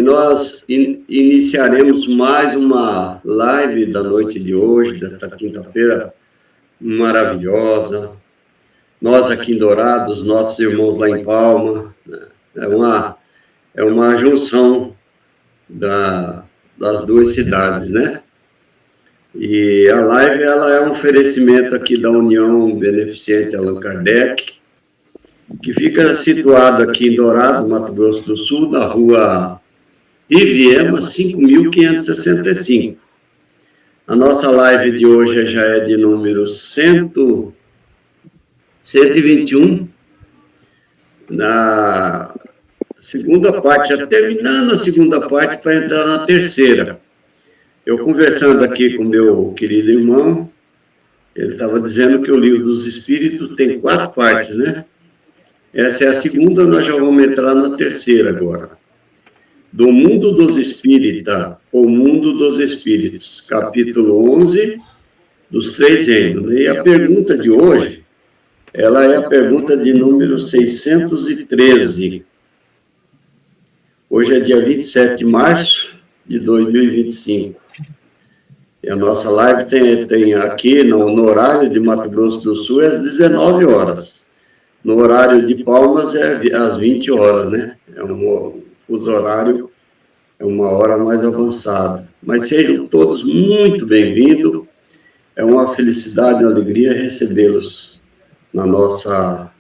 Nós iniciaremos mais uma live da noite de hoje, desta quinta-feira maravilhosa. Nós aqui em Dourados, nossos irmãos lá em Palma, né? É uma junção das duas cidades, né? E a live ela é um oferecimento aqui da União Beneficente Allan Kardec, que fica situado aqui em Dourados, Mato Grosso do Sul, na rua Riviema 5.565. A nossa live de hoje já é de número 121, na segunda parte, já terminando a segunda parte para entrar na terceira. Eu conversando aqui com meu querido irmão, ele estava dizendo que o Livro dos Espíritos tem 4 partes, né? Essa é a segunda, nós já vamos entrar na terceira agora. Do Mundo dos Espíritas, o Mundo dos Espíritos, capítulo 11, dos 3 reinos. E a pergunta de hoje, ela é a pergunta de número 613. Hoje é dia 27 de março de 2025. E a nossa live tem aqui no horário de Mato Grosso do Sul é às 19 horas. No horário de Palmas é às 20 horas, né? É um fuso horário, é uma hora mais avançada. Mas sejam todos muito bem-vindos. É uma felicidade e uma alegria recebê-los na nossa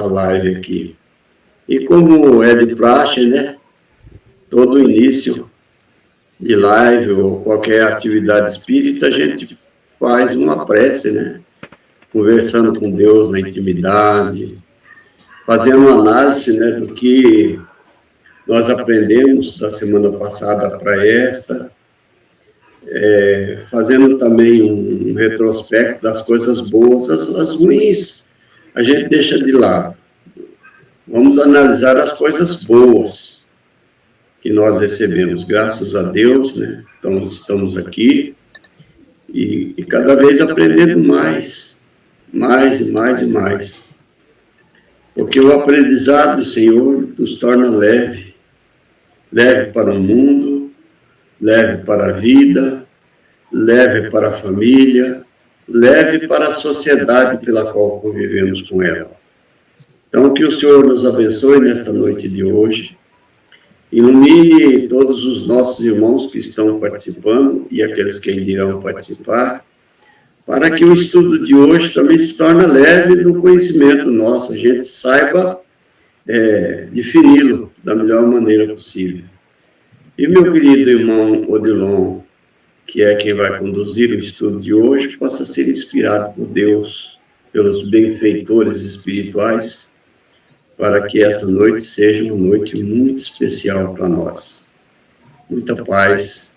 live aqui. E como é de praxe, né? Todo início de live ou qualquer atividade espírita, a gente faz uma prece, né? Conversando com Deus na intimidade, fazendo uma análise, né, do que nós aprendemos da semana passada para esta, fazendo também um retrospecto das coisas boas, as ruins a gente deixa de lado. Vamos analisar as coisas boas que nós recebemos, graças a Deus, né? Então, estamos aqui e cada vez aprendendo mais e mais. Porque o aprendizado do Senhor nos torna leve para o mundo, leve para a vida, leve para a família, leve para a sociedade pela qual convivemos com ela. Então, que o Senhor nos abençoe nesta noite de hoje, ilumine todos os nossos irmãos que estão participando e aqueles que ainda irão participar, para que o estudo de hoje também se torne leve no conhecimento nosso, a gente saiba defini-lo da melhor maneira possível. E meu querido irmão Odilon, que é quem vai conduzir o estudo de hoje, possa ser inspirado por Deus, pelos benfeitores espirituais, para que esta noite seja uma noite muito especial para nós. Muita paz,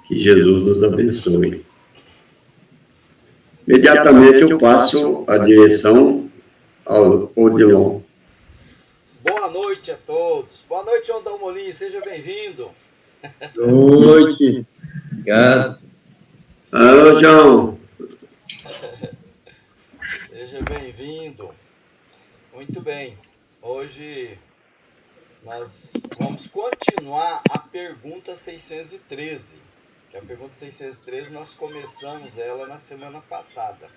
que Jesus nos abençoe. Imediatamente eu passo a direção ao Odilon. Boa noite a todos. Boa noite, João Dalmolin. Seja bem-vindo. Boa noite. Obrigado. Alô, João. Seja bem-vindo. Muito bem. Hoje nós vamos continuar a pergunta 613. Que a pergunta 613 nós começamos ela na semana passada.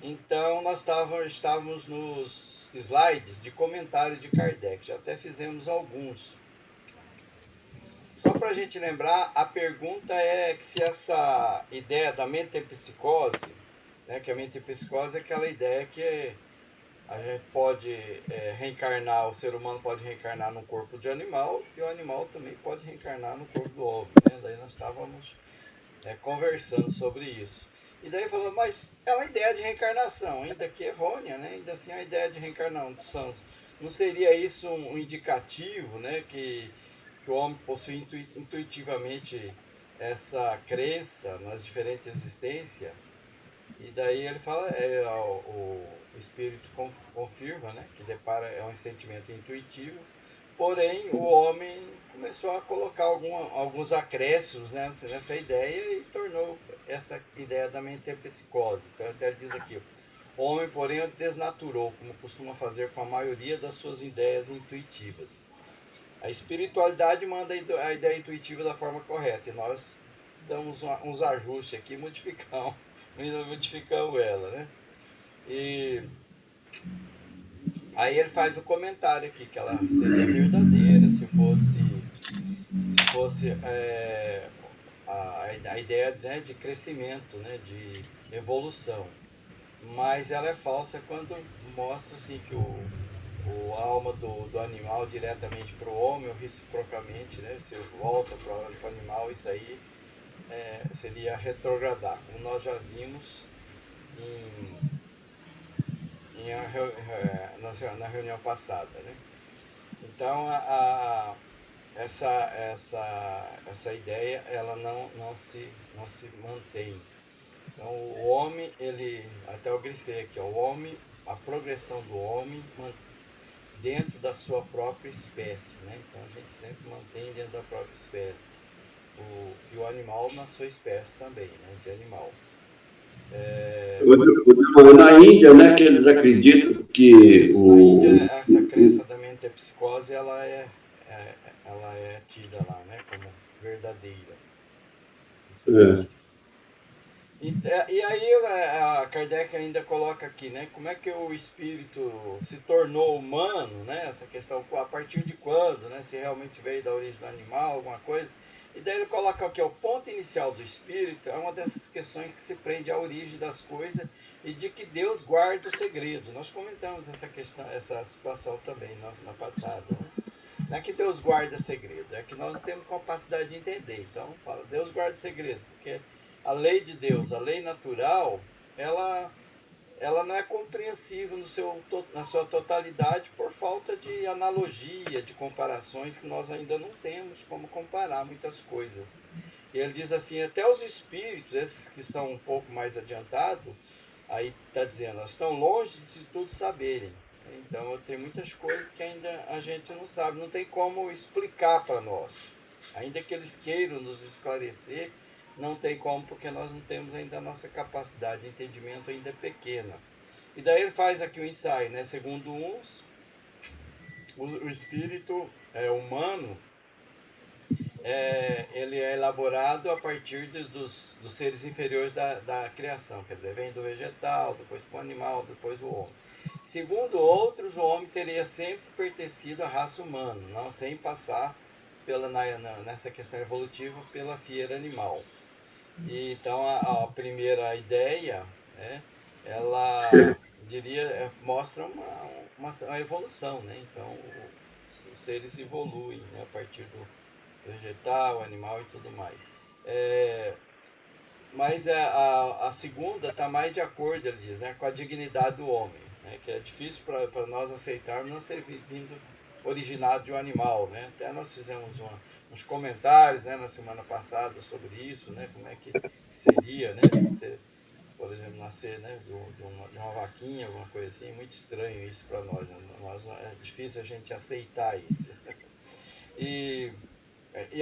Então, nós estávamos nos slides de comentário de Kardec, já até fizemos alguns. Só para a gente lembrar, a pergunta é que se essa ideia da metempsicose, né, que a metempsicose é aquela ideia que a gente pode reencarnar, o ser humano pode reencarnar no corpo de animal e o animal também pode reencarnar no corpo do homem. Né? Daí nós estávamos conversando sobre isso. E daí falou, mas é uma ideia de reencarnação, ainda que errônea, né? Ainda assim é uma ideia de reencarnação. Não seria isso um indicativo, né? Que o homem possui intuitivamente essa crença nas diferentes existências? E daí ele fala, o espírito confirma, né? Que é um sentimento intuitivo, porém o homem começou a colocar alguns acréscimos, né, nessa ideia e tornou essa ideia da metempsicose. Então até diz aqui, o homem, porém, desnaturou, como costuma fazer com a maioria das suas ideias intuitivas. A espiritualidade manda a ideia intuitiva da forma correta, e nós damos uns ajustes aqui, modificamos ela, né? E aí ele faz o comentário aqui, que ela seria verdadeira se fosse a ideia, né, de crescimento, né, de evolução. Mas ela é falsa quando mostra assim, que a alma do animal diretamente para o homem, ou reciprocamente, né, se volta para o animal, isso aí seria retrogradar, como nós já vimos na reunião passada, né? Então essa ideia ela não se mantém. Então o homem, ele, até eu grifei aqui, ó, o homem, a progressão do homem dentro da sua própria espécie, né? Então a gente sempre mantém dentro da própria espécie. E o animal na sua espécie também, né? De animal. Na Índia, né, que eles acreditam que na Índia, essa crença da metempsicose, ela é tida lá, né, como verdadeira. Isso mesmo. E aí a Kardec ainda coloca aqui, né, como é que o espírito se tornou humano, né, essa questão, a partir de quando, né, se realmente veio da origem do animal, alguma coisa. E daí ele coloca aqui, o ponto inicial do espírito é uma dessas questões que se prende à origem das coisas e de que Deus guarda o segredo. Nós comentamos essa questão, essa situação também na passada, né? Não é que Deus guarda segredo, é que nós não temos capacidade de entender. Então, fala, Deus guarda segredo, porque a lei de Deus, a lei natural, ela não é compreensível na sua totalidade por falta de analogia, de comparações, que nós ainda não temos como comparar muitas coisas. E ele diz assim, até os espíritos, esses que são um pouco mais adiantados, aí está dizendo, estão longe de tudo saberem. Então tem muitas coisas que ainda a gente não sabe, não tem como explicar para nós. Ainda que eles queiram nos esclarecer, não tem como, porque nós não temos ainda a nossa capacidade de entendimento ainda pequena. E daí ele faz aqui um ensaio, né? Segundo uns, o espírito humano, ele é elaborado a partir dos seres inferiores da criação, quer dizer, vem do vegetal, depois do animal, depois do homem. Segundo outros, o homem teria sempre pertencido à raça humana, não sem passar nessa questão evolutiva pela fiera animal. E, então a primeira ideia, né, ela mostra uma evolução, né? Então os seres evoluem, né, a partir do vegetal, animal e tudo mais. Mas a segunda está mais de acordo, ele diz, né, com a dignidade do homem, né, que é difícil para nós aceitarmos nós ter vindo originado de um animal, né? Até nós fizemos uns comentários, né, na semana passada sobre isso, né, como é que seria, né, você, por exemplo, nascer, né, de uma vaquinha, alguma coisa assim. Muito estranho isso para nós, né? É difícil a gente aceitar isso. E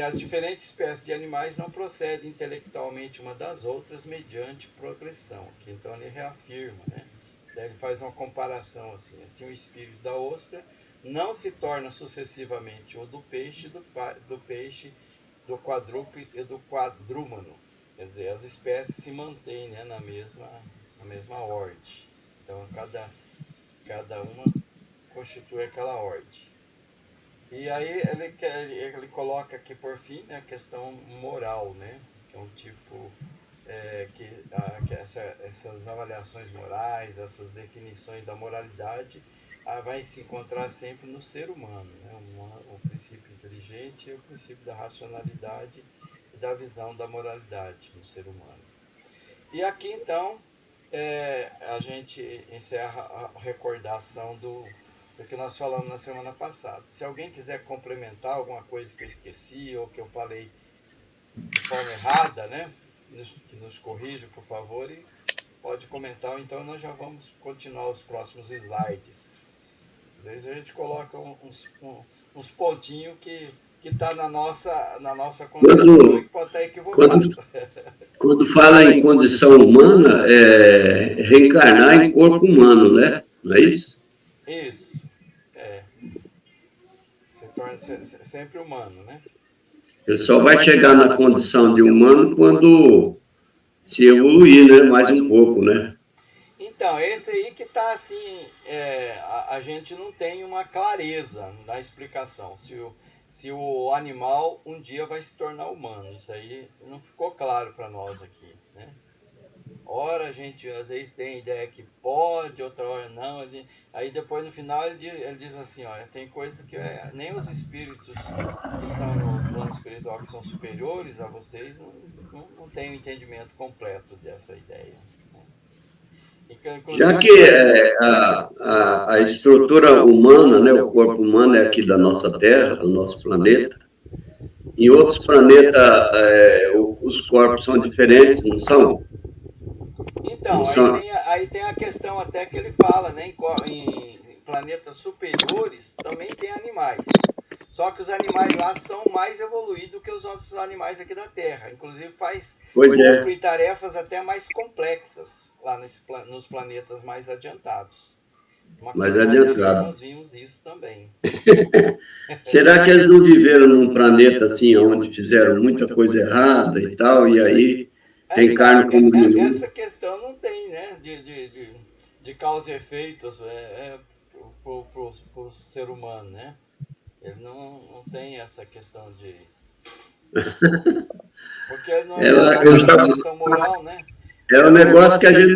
as diferentes espécies de animais não procedem intelectualmente uma das outras mediante progressão. Que então ele reafirma, né? Daí ele faz uma comparação assim o espírito da ostra não se torna sucessivamente o do peixe, do quadrúpede e do quadrúmano. Quer dizer, as espécies se mantêm, né, na mesma ordem. Então cada uma constitui aquela ordem. E aí ele coloca aqui por fim, né, a questão moral, né, que é um tipo que essas avaliações morais, essas definições da moralidade vai se encontrar sempre no ser humano, né, o princípio inteligente e o princípio da racionalidade e da visão da moralidade no ser humano. E aqui então a gente encerra a recordação do que nós falamos na semana passada. Se alguém quiser complementar alguma coisa que eu esqueci ou que eu falei de forma errada, né, que nos corrija, por favor, e pode comentar, ou então nós já vamos continuar os próximos slides. Às vezes a gente coloca uns pontinhos que está na nossa concepção e que pode estar equivocado. Quando fala em condição humana, é reencarnar em corpo humano, né? Não é isso? Isso. Se torna sempre humano, né? Ele só vai chegar na condição de humano quando se evoluir, né? Mais um pouco, né? Então, esse aí que está assim, a gente não tem uma clareza na explicação, se o animal um dia vai se tornar humano. Isso aí não ficou claro para nós aqui, né? Ora a gente às vezes tem ideia que pode, outra hora não. Aí depois no final ele diz assim, olha, tem coisas que nem os espíritos que estão no plano espiritual, que são superiores a vocês, não têm o entendimento completo dessa ideia. Já que a estrutura humana, né, o corpo humano é aqui da nossa Terra, do nosso planeta, em outros planetas os corpos são diferentes, não são? Então, Não são? aí tem a questão até que ele fala, né? Em planetas superiores também tem animais. Só que os animais lá são mais evoluídos que os nossos animais aqui da Terra. Inclusive cumprem tarefas até mais complexas lá nos planetas mais adiantados. Mais adiantado. Nós vimos isso também. Será que eles não viveram num planeta assim, onde fizeram muita coisa errada e tal, e aí reencarnam como nenhum? Essa questão não tem, né? De causa e efeitos para o ser humano, né? Ele não tem essa questão de... Porque não é uma questão moral, né? É um negócio que a gente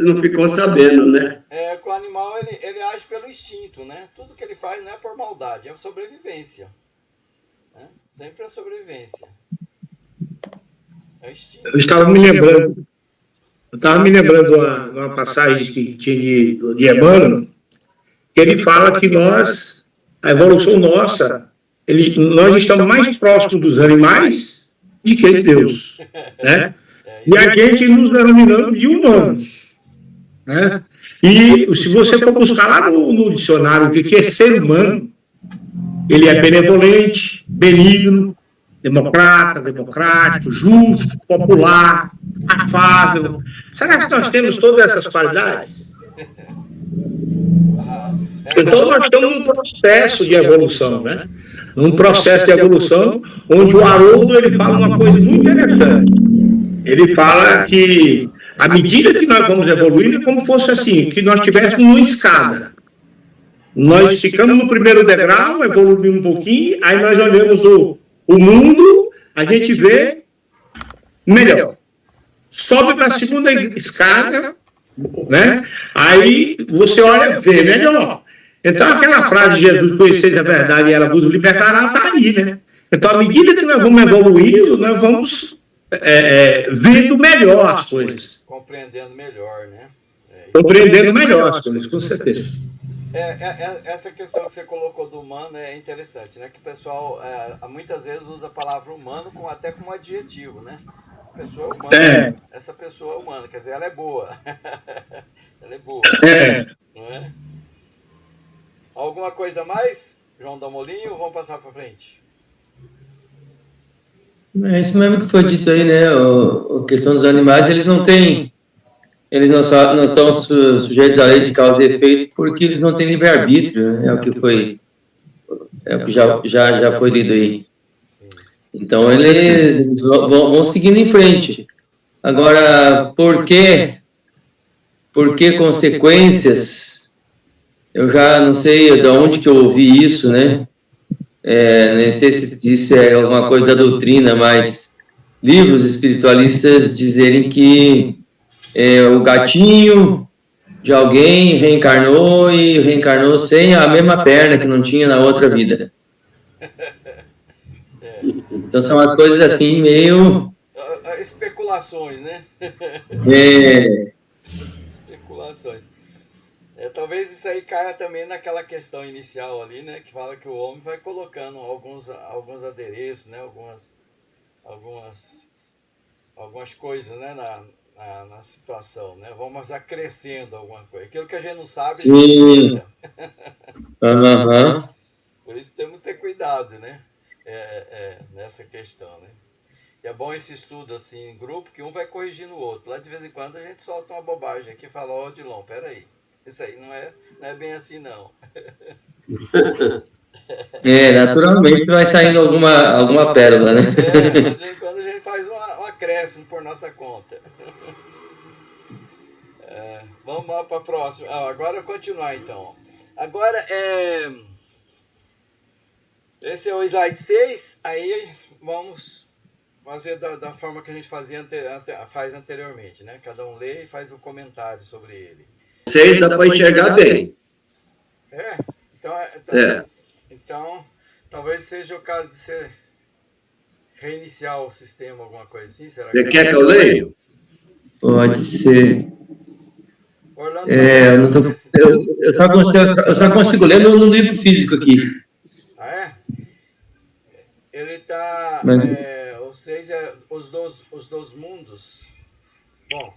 não ficou sabendo, né? Que o animal ele age pelo instinto, né? Tudo que ele faz não é por maldade, é sobrevivência. Né? Sempre é sobrevivência. É instinto. Eu estava me lembrando uma passagem que tinha de Emmanuel, que ele fala que a evolução nossa, nós estamos mais próximos dos animais do que de Deus, né? E a gente nos denominamos de humanos, né? E se você for buscar lá no dicionário o que é ser humano, ele é benevolente, benigno, democrático, justo, popular, afável. Será que nós temos todas essas qualidades? Então nós estamos num processo de evolução, né? Num processo de evolução onde o Haroldo ele fala uma coisa muito interessante. Ele fala que à medida que nós vamos evoluindo é como fosse assim, que nós estivéssemos numa escada. Nós ficamos no primeiro degrau, evoluímos um pouquinho, aí nós olhamos o mundo, a gente vê melhor. Sobe para a segunda escada, né? Aí você olha, vê melhor. Então aquela frase de Jesus, conheceis a verdade e ela vos libertará, está aí, né? Então à medida que nós vamos evoluindo, nós vamos vendo melhor as coisas. Compreendendo melhor, né? Compreendendo melhor as coisas, com certeza. Essa questão que você colocou do humano é interessante, né? Que o pessoal muitas vezes usa a palavra humano até como adjetivo, né? A pessoa é humana. Essa pessoa é humana, quer dizer, ela é boa. Ela é boa. Não é? Alguma coisa mais, João Damolinho, ou vamos passar para frente? É isso mesmo que foi dito aí, né? A questão dos animais, eles não estão sujeitos à lei de causa e efeito porque eles não têm livre-arbítrio, né? É o que já foi lido aí. Então eles vão seguindo em frente. Agora, por que consequências? Eu já não sei de onde que eu ouvi isso, né? Nem sei se isso é alguma coisa da doutrina, mas livros espiritualistas dizerem que o gatinho de alguém reencarnou sem a mesma perna que não tinha na outra vida. Então são as coisas assim meio... Especulações, né? Especulações. Talvez isso aí caia também naquela questão inicial ali, né? Que fala que o homem vai colocando alguns adereços, né? Algumas coisas, né? Na situação, né? Vamos acrescendo alguma coisa. Aquilo que a gente não sabe, a gente tenta. Por isso temos que ter cuidado, né? Nessa questão, né? E é bom esse estudo assim em grupo, que um vai corrigindo o outro. Lá de vez em quando a gente solta uma bobagem aqui e fala, Odilon, peraí. Isso aí não é bem assim, não. Naturalmente vai saindo alguma pérola, né? Quando a gente faz um acréscimo por nossa conta. Vamos lá para a próxima. Agora continuar então. Agora, esse é o slide 6, aí vamos fazer da forma que a gente faz anteriormente, né? Cada um lê e faz um comentário sobre ele. 6 dá para enxergar bem. Então, talvez seja o caso de você reiniciar o sistema, alguma coisa assim. Você quer que eu leia? Pode ser. Orlando, eu só consigo ler no livro físico aqui. Ah, é? Ele está... ou seja, os dois mundos. Bom,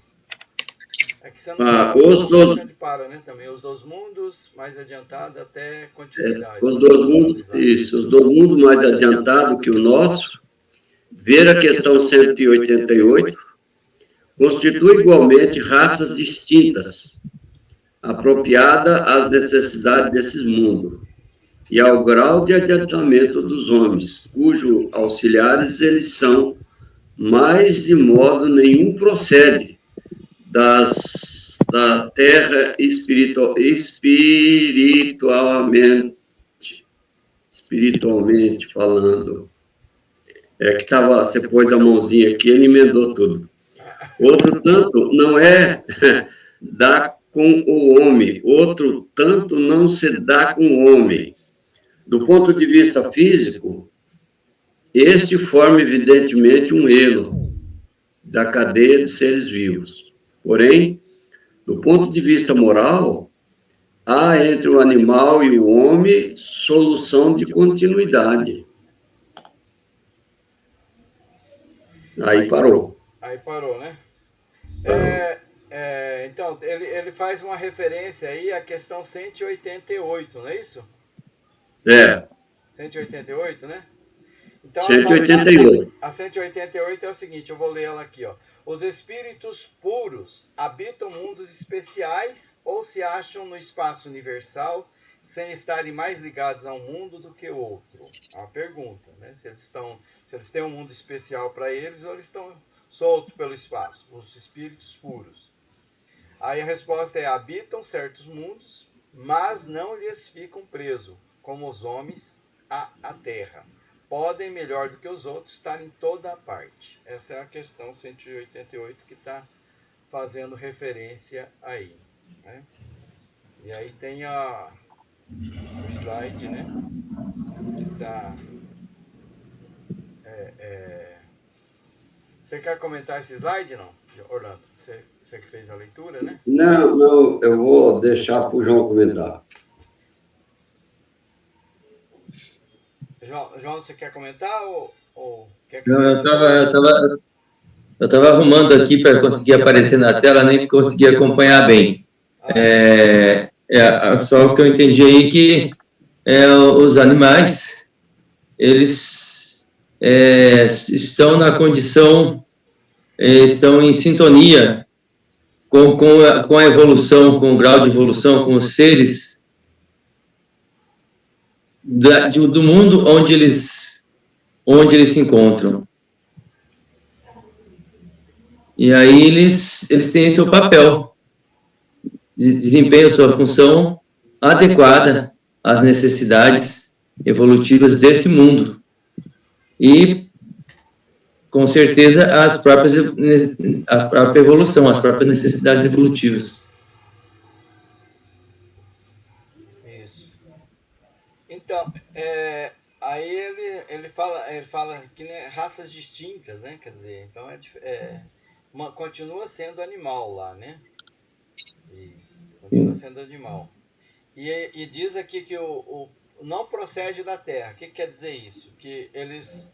é que você não sabe onde para, né? Também os dois mundos, mais adiantado até continuidade. Os dois mundos mais adiantado que o nosso, ver a questão 188, constitui igualmente raças distintas, apropriada às necessidades desses mundos, e ao grau de adiantamento dos homens, cujo auxiliares eles são, mas de modo nenhum procede da terra espiritualmente falando. Que estava, você pôs a mãozinha aqui, ele emendou tudo. Outro tanto não é dá com o homem, outro tanto não se dá com o homem. Do ponto de vista físico, este forma evidentemente um elo da cadeia de seres vivos. Porém, do ponto de vista moral, há entre o animal e o homem solução de continuidade. Aí parou. Aí parou, né? Então, ele faz uma referência aí à questão 188, não é isso? 188, né? Então, 188. A 188 é o seguinte, eu vou ler ela aqui, ó. Os espíritos puros habitam mundos especiais ou se acham no espaço universal sem estarem mais ligados a um mundo do que o outro? É uma pergunta, né? Se eles têm um mundo especial para eles ou eles estão soltos pelo espaço, os espíritos puros. Aí a resposta é: habitam certos mundos, mas não lhes ficam presos, como os homens à terra. Podem, melhor do que os outros, estar em toda a parte. Essa é a questão 188 que está fazendo referência aí, né? E aí tem o slide, né? Que tá... Você quer comentar esse slide, não, Orlando? Você que fez a leitura, né? Não, eu vou deixar para o João comentar. João, você quer comentar ou quer que Não, eu estava arrumando aqui para conseguir aparecer na tela, nem consegui acompanhar bem. Só que eu entendi aí que os animais, eles estão na condição, estão em sintonia com a evolução, com o grau de evolução, com os seres do mundo onde eles se encontram. E aí eles têm seu papel, desempenham sua função adequada às necessidades evolutivas desse mundo. E, com certeza, a própria evolução, as próprias necessidades evolutivas. Isso. Então, aí ele fala que, né, raças distintas, né? Quer dizer, então continua sendo animal lá, né? Continua sendo animal. E diz aqui que o não procede da Terra. O que quer dizer isso? Que eles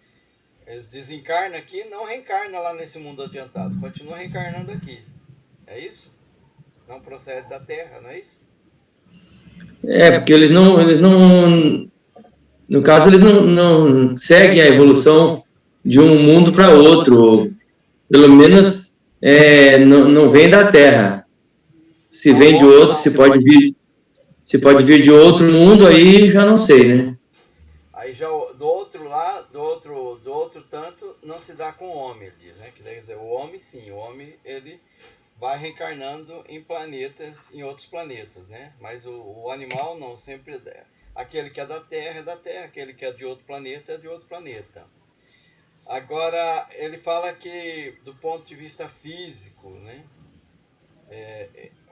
desencarnam aqui, não reencarnam lá nesse mundo adiantado. Continua reencarnando aqui. É isso? Não procede da Terra, não é isso? Porque eles não... No caso, eles não seguem a evolução de um mundo para outro. Pelo menos não vem da Terra. Se vem de outro, se pode vir de outro mundo, aí já não sei, né? Aí já do outro lado, do outro tanto, não se dá com o homem, ele diz, né? Quer dizer, o homem sim, o homem ele vai reencarnando em planetas, em outros planetas, né? Mas o animal não, sempre aquele que é da Terra, aquele que é de outro planeta, é de outro planeta. Agora, ele fala que, do ponto de vista físico, né?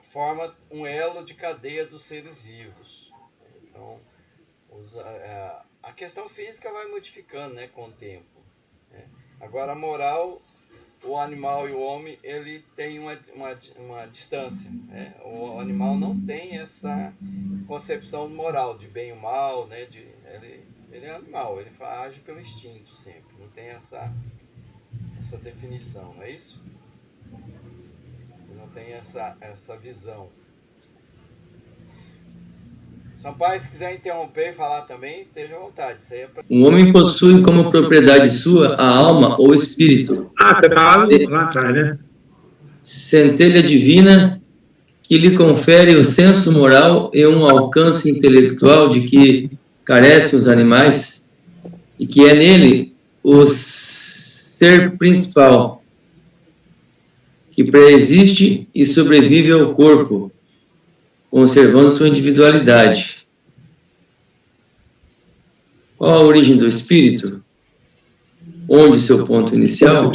Forma um elo de cadeia dos seres vivos. Então, a questão física vai modificando, né, com o tempo. Né? Agora, a moral, o animal e o homem, ele tem uma distância. Né? O animal não tem essa concepção moral de bem e mal, né? Ele é animal, ele age pelo instinto sempre. Não tem essa definição, não é isso? Ele não tem essa visão. Sampaio, se quiser interromper e falar também, esteja à vontade. Isso aí é pra... O homem possui como propriedade sua a alma ou espírito. Você estava lá atrás, né? Centelha divina que lhe confere o senso moral e um alcance intelectual de que carecem os animais e que é nele o ser principal, que preexiste e sobrevive ao corpo, conservando sua individualidade. Qual a origem do espírito? Onde seu ponto inicial?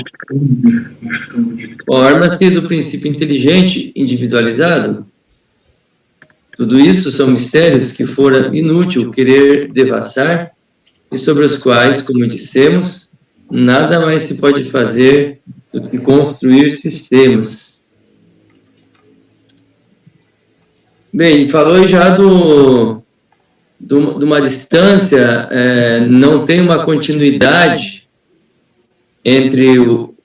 Forma-se do princípio inteligente individualizado. Tudo isso são mistérios que fora inútil querer devassar e sobre os quais, como dissemos, nada mais se pode fazer do que construir sistemas. Bem, falou já de uma distância, não tem uma continuidade entre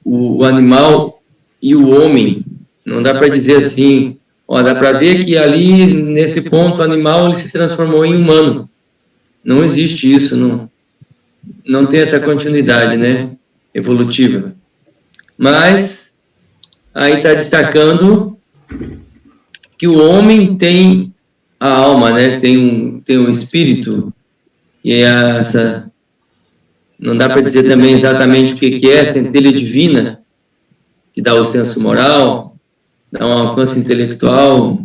o animal e o homem. Não dá para dizer assim, dá para ver que ali, nesse ponto, o animal ele se transformou em humano. Não existe isso, não tem essa continuidade, né, evolutiva. Mas, aí está destacando que o homem tem a alma, né, tem um espírito, que é essa... Não dá para dizer também exatamente o que é a centelha divina, que dá o senso moral, dá um alcance intelectual,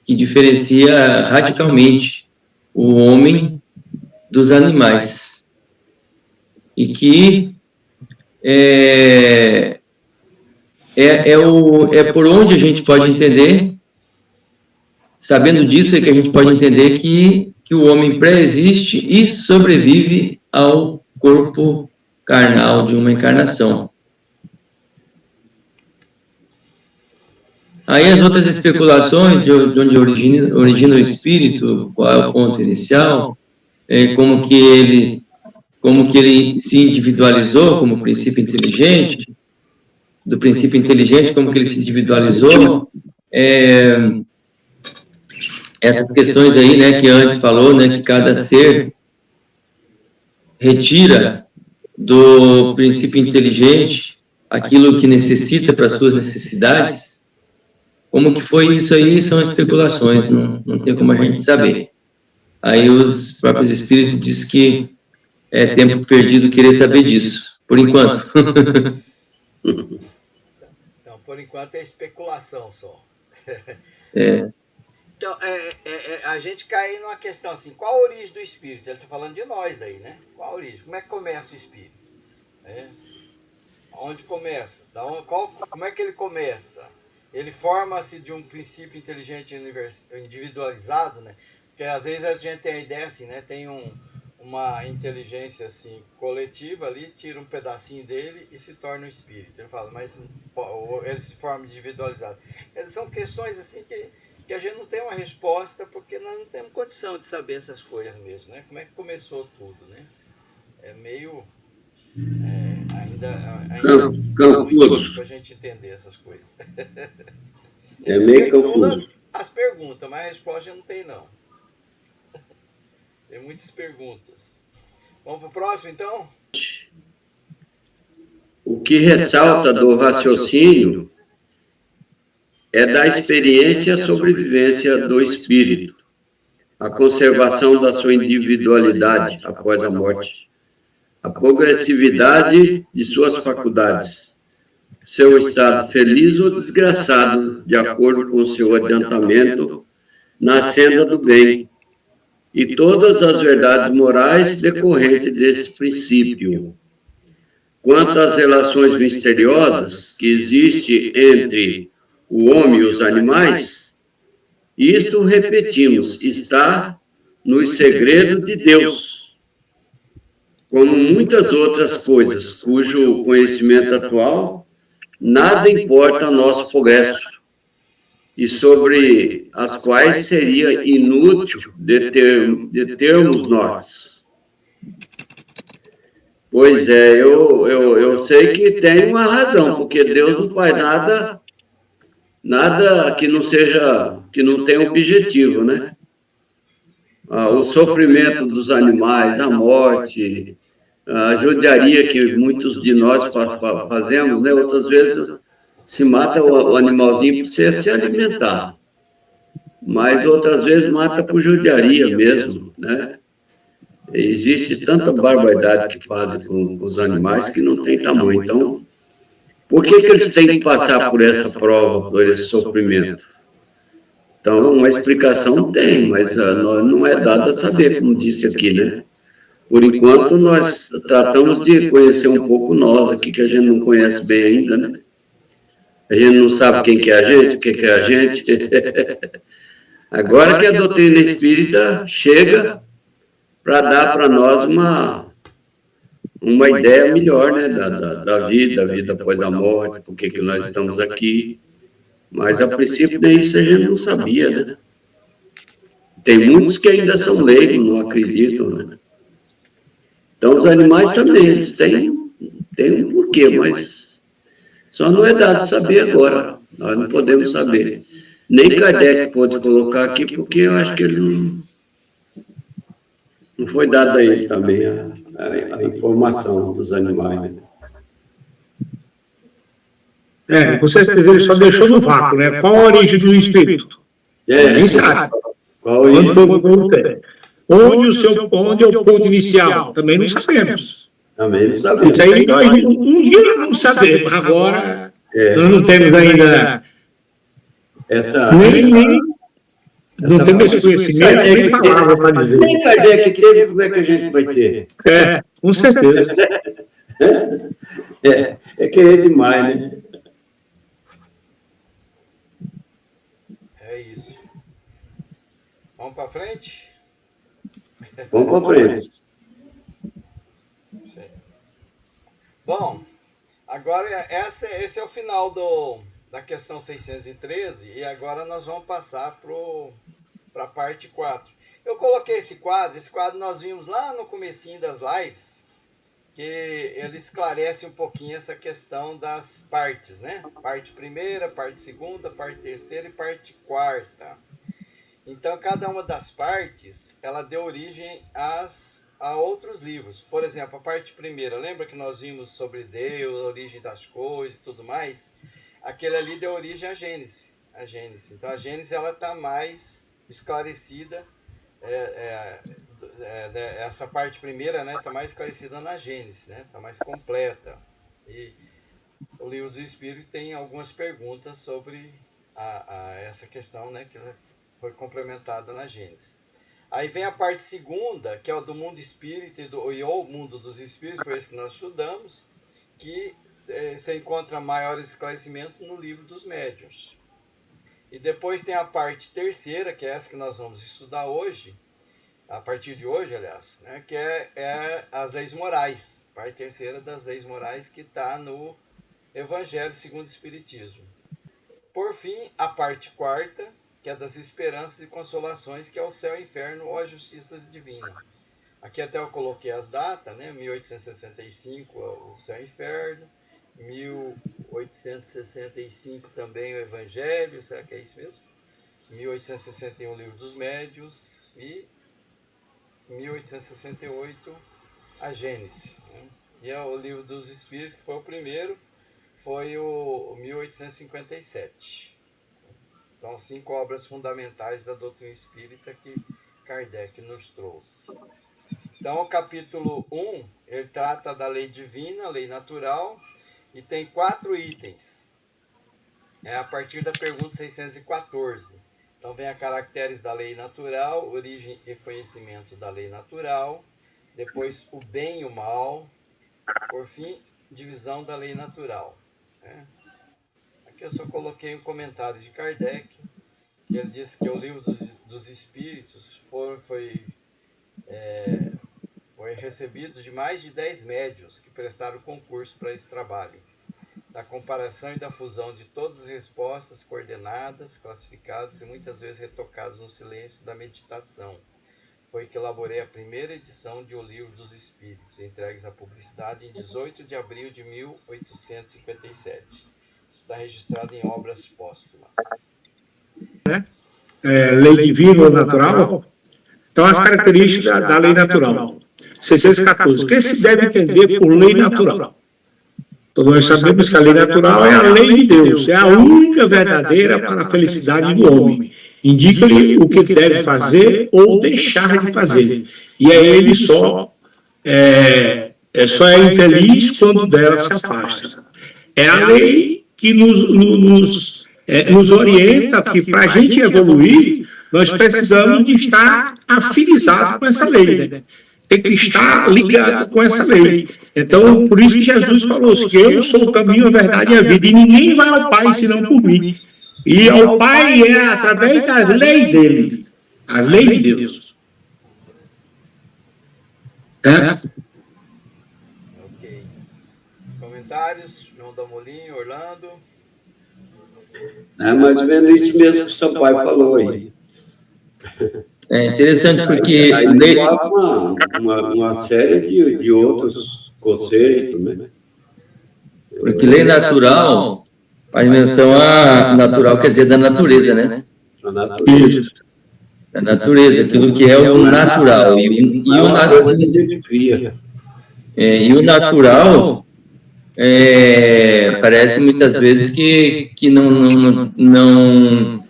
que diferencia radicalmente o homem dos animais. E que é por onde a gente pode entender, sabendo disso, é que a gente pode entender que o homem pré-existe e sobrevive ao corpo carnal de uma encarnação. Aí as outras especulações de onde origina o espírito, qual é o ponto inicial, como que ele se individualizou como princípio inteligente, do princípio inteligente, como que ele se individualizou, essas questões aí, né, que antes falou, né, que cada ser retira do princípio inteligente aquilo que necessita para suas necessidades. Como que foi isso aí são especulações, não tem como a gente saber. Aí os próprios espíritos dizem que é tempo perdido querer saber disso, por enquanto. Então, por enquanto é especulação só. Então, a gente cai numa questão assim, qual a origem do espírito? Ele está falando de nós daí, né? Qual a origem? Como é que começa o espírito? Onde começa? Como é que ele começa? Ele forma-se de um princípio inteligente individualizado, né? Porque às vezes a gente tem a ideia assim, né? Tem uma inteligência assim coletiva ali, tira um pedacinho dele e se torna um espírito. Ele fala, mas ele se forma individualizado. São questões assim que a gente não tem uma resposta, porque nós não temos condição de saber essas coisas mesmo, né? Como é que começou tudo, né? É meio... ainda confuso para a gente entender essas coisas. É meio confuso. As perguntas, mas a resposta não tem, não. Tem muitas perguntas. Vamos para o próximo, então? O que ressalta do raciocínio é da experiência e sobrevivência do espírito. a conservação da sua individualidade após a morte, a progressividade de suas faculdades, seu estado feliz ou desgraçado, de acordo com seu adiantamento na senda do bem, e todas as verdades morais decorrentes desse princípio. Quanto às relações misteriosas que existem entre o homem e os animais, isto, repetimos, está nos segredos de Deus, como muitas outras coisas, cujo conhecimento atual nada importa ao nosso progresso, e sobre as quais seria inútil determos nós. Pois é, eu sei que tem uma razão, porque Deus não faz nada que não seja, que não tenha objetivo, né? O sofrimento dos animais, a morte, a judiaria que muitos de nós fazemos, né? Outras vezes se mata o animalzinho para se alimentar, mas outras vezes mata por judiaria mesmo, né? Existe tanta barbaridade que fazem com os animais que não tem tamanho. Então, por que eles têm que passar por essa prova, por esse sofrimento? Então, uma explicação tem, mas não é dada a saber, como disse aqui, né? Por enquanto, nós tratamos de conhecer um pouco nós aqui, que a gente não conhece bem ainda, né? A gente não sabe quem que é a gente, o que é a gente. Agora que a doutrina espírita chega para dar para nós uma ideia melhor, né, da vida após a morte, por que nós estamos aqui. Mas, a princípio, nem isso a gente não sabia, né? Tem muitos que ainda são leigos, não acreditam, né? Então, os animais também, eles têm um porquê, mas só não é dado saber agora. Nós não podemos saber. Nem Kardec pôde colocar aqui, porque eu acho que ele não foi dado a ele também a informação dos animais. Com certeza ele só deixou no vácuo, né? Qual a origem do espírito? Nem sabe. Qual a origem? Onde é o ponto inicial? Também não sabemos. Também não sabemos. Isso aí um dia nós vamos saber, mas agora nós não temos ainda não temos esse conhecimento, nem palavra para dizer. Nem Kardec teve, como é que a gente vai ter? Com certeza. É querer demais, né? É isso. Vamos para frente? Vamos para frente. Bom, agora esse é o final da questão 613 e agora nós vamos passar para a parte 4. Eu coloquei esse quadro nós vimos lá no comecinho das lives, que ele esclarece um pouquinho essa questão das partes, né? Parte primeira, parte segunda, parte terceira e parte quarta. Então, cada uma das partes, ela deu origem a outros livros. Por exemplo, a parte primeira, lembra que nós vimos sobre Deus, a origem das coisas e tudo mais? Aquele ali deu origem à Gênese. Então, a Gênese ela está mais esclarecida, essa parte primeira, né, está mais esclarecida na Gênese, né, está mais completa. E o Livro dos Espíritos tem algumas perguntas sobre essa questão, né, que foi complementada na Gênese. Aí vem a parte segunda, que é o do mundo espírita e o mundo dos espíritos, foi esse que nós estudamos, que você encontra maiores esclarecimentos no Livro dos Médiuns. E depois tem a parte terceira, que é essa que nós vamos estudar hoje, a partir de hoje, aliás, né, que é as leis morais, parte terceira das leis morais, que está no Evangelho segundo o Espiritismo. Por fim, a parte quarta, que é das esperanças e consolações, que é o céu e o inferno ou a justiça divina. Aqui até eu coloquei as datas, né? 1865 o céu e o inferno, 1865 também o Evangelho, será que é isso mesmo? 1861 o Livro dos Médiuns e 1868 a Gênese. Né? E o Livro dos Espíritos, que foi o primeiro, foi o 1857. Então, 5 obras fundamentais da doutrina espírita que Kardec nos trouxe. Então, o capítulo 1, ele trata da lei divina, lei natural, e tem 4 itens. É a partir da pergunta 614. Então, vem a caracteres da lei natural, origem e conhecimento da lei natural, depois o bem e o mal, por fim, divisão da lei natural. Aqui eu só coloquei um comentário de Kardec, que ele disse que o livro dos Espíritos foi recebido de mais de 10 médiuns que prestaram concurso para esse trabalho, da comparação e da fusão de todas as respostas coordenadas, classificadas e muitas vezes retocadas no silêncio da meditação. Foi que elaborei a primeira edição de O Livro dos Espíritos, entregues à publicidade em 18 de abril de 1857. Está registrado em obras póstumas. Lei divina ou natural? Então, as características da lei natural. 614. O que se deve entender por lei natural? Então, nós sabemos que a lei natural é a lei de Deus, é a única verdadeira para a felicidade do homem. Indica-lhe o que deve fazer ou deixar de fazer. E ele só é infeliz quando dela se afasta. É a lei que nos orienta que, para a gente evoluir, nós precisamos de estar afinizados com essa lei, né? Tem que estar ligado com essa lei. Então, por isso que Jesus falou que eu sou o caminho, a verdade e a vida, e ninguém vai ao Pai senão por mim. E ao Pai é através das leis dele, a lei de Deus. Ok. Comentários, João Damolim, Orlando? É mais ou menos isso mesmo que o seu pai falou aí. É interessante porque... Aí uma série de outros conceitos, né? Porque lei natural faz menção a natural, quer dizer, da natureza, né? A natureza. Da natureza, aquilo que é o natural. E o natural parece muitas vezes que não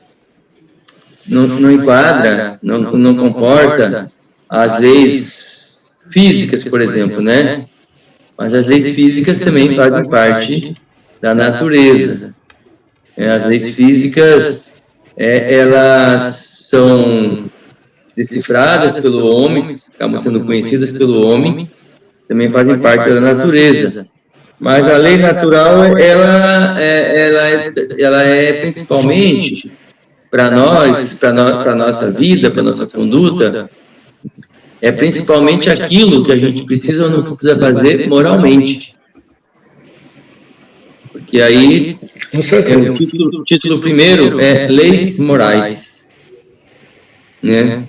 enquadra, não comporta as leis físicas, por exemplo, né? Mas as leis físicas também fazem parte da natureza. As leis físicas, elas são decifradas pelo homem, acabam sendo conhecidas pelo homem, também fazem parte da natureza. Mas a lei natural, ela é principalmente para nós, para a nossa vida, para a nossa conduta, é principalmente aquilo que a gente precisa ou não precisa fazer moralmente. Porque aí, o título primeiro é Leis Morais. Né?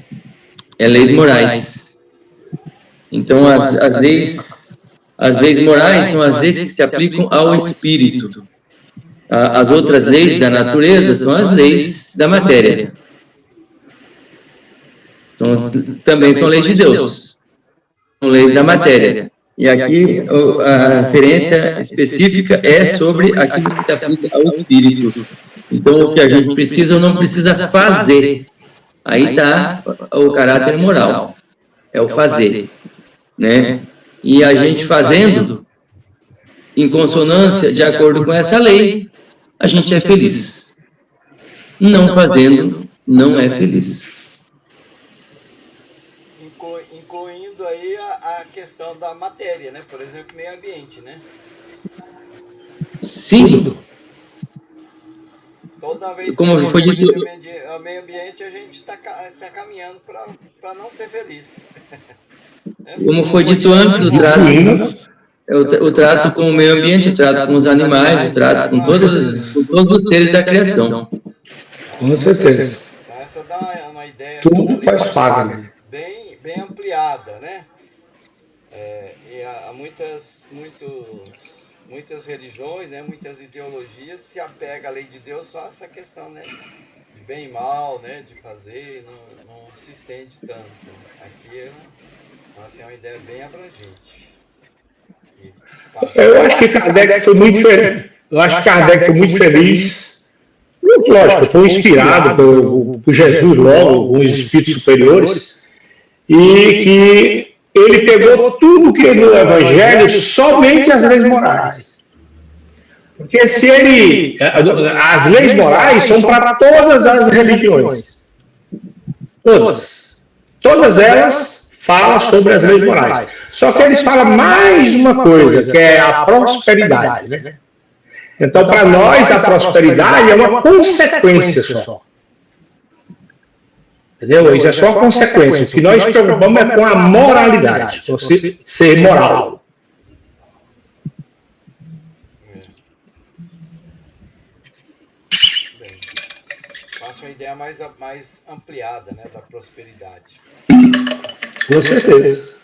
É leis morais. Então, as leis morais são as leis que se aplicam ao espírito. As outras leis da natureza são as leis da matéria. Também são leis de Deus. São leis da matéria. E aqui a referência específica é sobre aquilo que se aplica ao espírito. Então, o que a gente precisa ou não precisa fazer. Aí está o caráter moral. É o fazer. Né? E a gente fazendo, em consonância, de acordo com essa lei, a gente é feliz. Não fazendo, não é feliz. Incluindo aí a questão da matéria, né? Por exemplo, meio ambiente, né? Sim. Toda vez que como foi dito, o meio ambiente, a gente está caminhando para não ser feliz. Como foi dito antes, o trato com o meio ambiente, o trato com os animais, o trato com todos os seres da criação. Com certeza. Essa dá uma ideia. Tudo faz parte. Bem ampliada, né? E há muitas religiões, né? Muitas ideologias se apegam à lei de Deus só essa questão, né? De bem e mal, né? De fazer, não se estende tanto. Aqui ela tem uma ideia bem abrangente. Eu acho que Kardec foi muito feliz. Lógico, foi inspirado por Jesus logo, com os espíritos superiores. e que ele pegou tudo que no Evangelho, somente as leis morais. Porque as leis morais são para todas as religiões. Todas. Todas elas falam sobre as leis morais. Só que eles falam mais uma coisa, que é a prosperidade, né? Então, para nós, a prosperidade é uma consequência só. Entendeu? Isso é só uma consequência. O que nós preocupamos é com a moralidade, você ser moral. Bem, faço uma ideia mais ampliada, né, da prosperidade. Com certeza.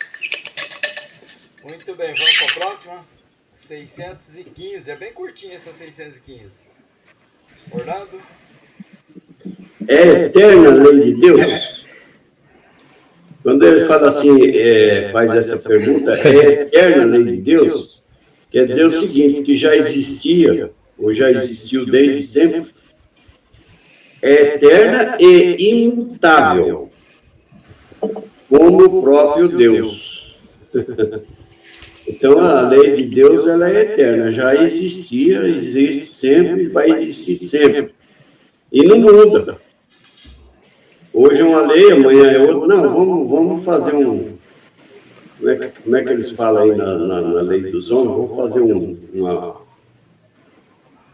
Muito bem, vamos para a próxima? 615, é bem curtinha essa 615. Orlando? É eterna a lei de Deus? Quando ele fala assim, faz essa pergunta, é eterna a lei de Deus? Quer dizer o seguinte, que já existia, ou já existiu desde sempre, é eterna e imutável, como o próprio Deus. Então, a lei de Deus, ela é eterna, já existia, existe sempre, vai existir sempre. E não muda. Hoje é uma lei, amanhã é outra. Não, vamos fazer um... Como é que eles falam aí na lei dos homens? Vamos fazer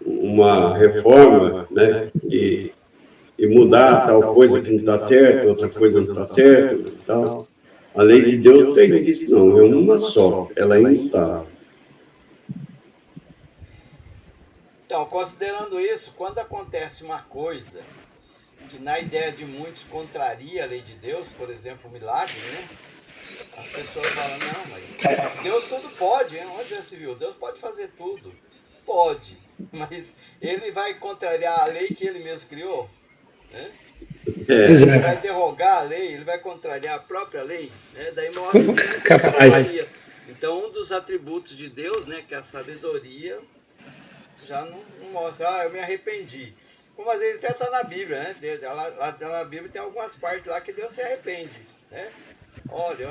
uma reforma, né? E mudar tal coisa que não está certo, outra coisa não está certa e tal. A lei de Deus não tem isso, não. É uma só. Ela é imutável. Então, considerando isso, quando acontece uma coisa que na ideia de muitos contraria a lei de Deus, por exemplo, o milagre, né? As pessoas falam, não, mas Deus tudo pode, hein? Onde já se viu? Deus pode fazer tudo. Pode, mas ele vai contrariar a lei que ele mesmo criou, né? Ele vai derrogar a lei, ele vai contrariar a própria lei, né? Daí mostra que não tem sabedoria. Então, um dos atributos de Deus, né, que é a sabedoria, já não mostra, eu me arrependi. Como às vezes até está na Bíblia, né? Lá na Bíblia tem algumas partes lá que Deus se arrepende, né? Olha,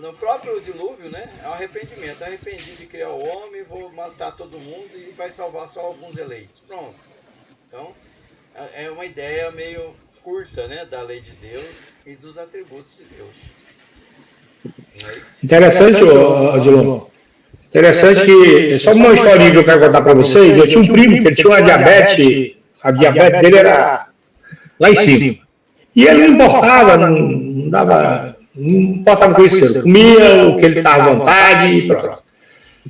no próprio dilúvio, né? É um arrependimento. Eu arrependi de criar o homem, vou matar todo mundo e vai salvar só alguns eleitos. Pronto. Então, é uma ideia meio curta, né? Da lei de Deus e dos atributos de Deus. Não é isso? Interessante, Odilon. Interessante que, só uma historinha que eu quero contar para vocês. Eu tinha um primo que ele tinha uma diabetes, a diabetes dele era lá em cima. E ele não importava, não importava com isso. Ele comia o que ele estava à vontade e pronto.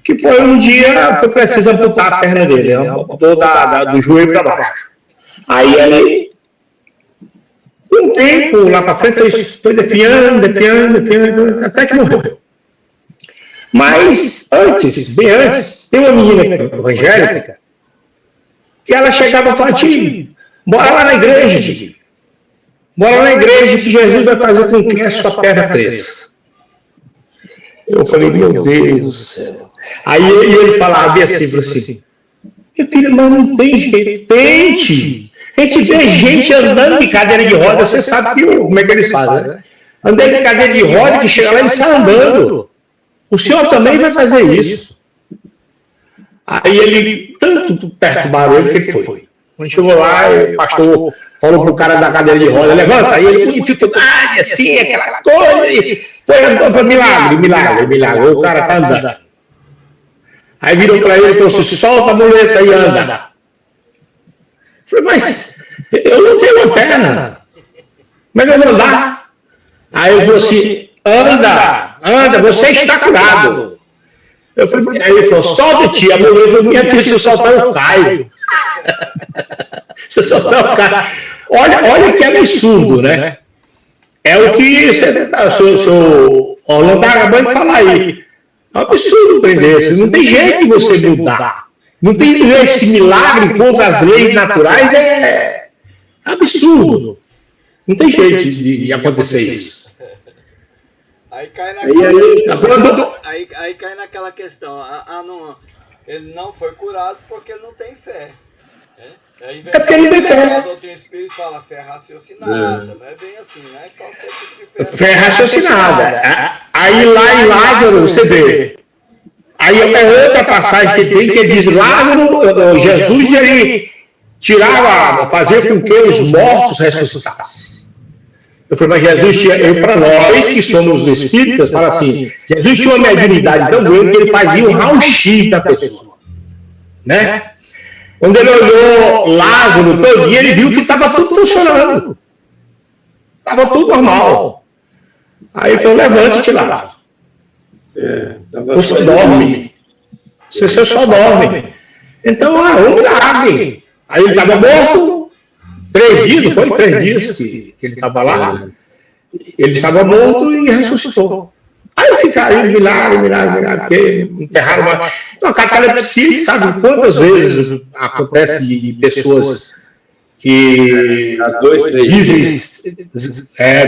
Que foi um dia, foi preciso amputar a perna dele, amputou do joelho para baixo. Aí ele, um tempo lá para frente, foi defiando, até que morreu. Mas bem antes, tem uma menina evangélica que ela chegava e falava, tio, bora lá na igreja, tio. Bora na igreja que Jesus vai fazer com que a sua perna cresça. Eu falei, meu Deus do céu. Aí ele falava assim, meu filho, mas não tem jeito, tente. A gente vê gente andando de cadeira de roda, você sabe como é que eles fazem, né? Andando de cadeira de roda, que chega lá e sai andando. O senhor também vai fazer isso. Aí ele, tanto perturbaram ele que ele foi. Quando chegou lá, o pastor falou pro cara da cadeira de roda, levanta. Aí ele, com dificuldade, assim, aquela coisa, e foi andando para milagre. O cara tá andando. Aí virou para ele e falou assim, solta a muleta e anda. Eu falei, mas eu não tenho uma perna. Como é que eu vou andar? Aí ele falou assim, anda, você está curado. Aí ele falou, solta-te. A mulher falou, minha filha, se eu soltar eu caio. Se eu soltar eu caio. Olha que absurdo, né? É o que o senhor Orlando acabou de falar aí. É um absurdo prender isso. Não tem jeito de você mudar. Não tem esse milagre contra as leis naturais, é absurdo. Não tem jeito de acontecer isso. Aí cai naquela questão. Ele não foi curado porque ele não tem fé. Aí É porque ele tem a fé. doutrina espírita fala fé raciocinada, não é bem assim, não é qualquer tipo de fé. Fé raciocinada. Aí lá em Lázaro, você vê. Aí é outra passagem que tem que diz: Lázaro, Jesus, ele tirava, fazia com que os mortos ressuscitassem. Eu falei, mas Jesus tinha, para nós que somos espíritas, fala assim: Jesus tinha uma mediunidade tão grande que ele fazia um raio-x da pessoa. Né? Quando ele olhou Lázaro todo dia, ele viu que estava tudo funcionando. Estava tudo normal. Aí ele falou: levante-te, Lázaro. Você dorme. Você só dorme. Então, onde abre? Aí ele estava morto. 3 dias, não foi 3 dias que ele estava lá? Ele estava morto e ressuscitou. Aí ficaram milagre, porque enterraram uma. Então, a catalepsia, sabe quantas vezes acontece de pessoas que dizem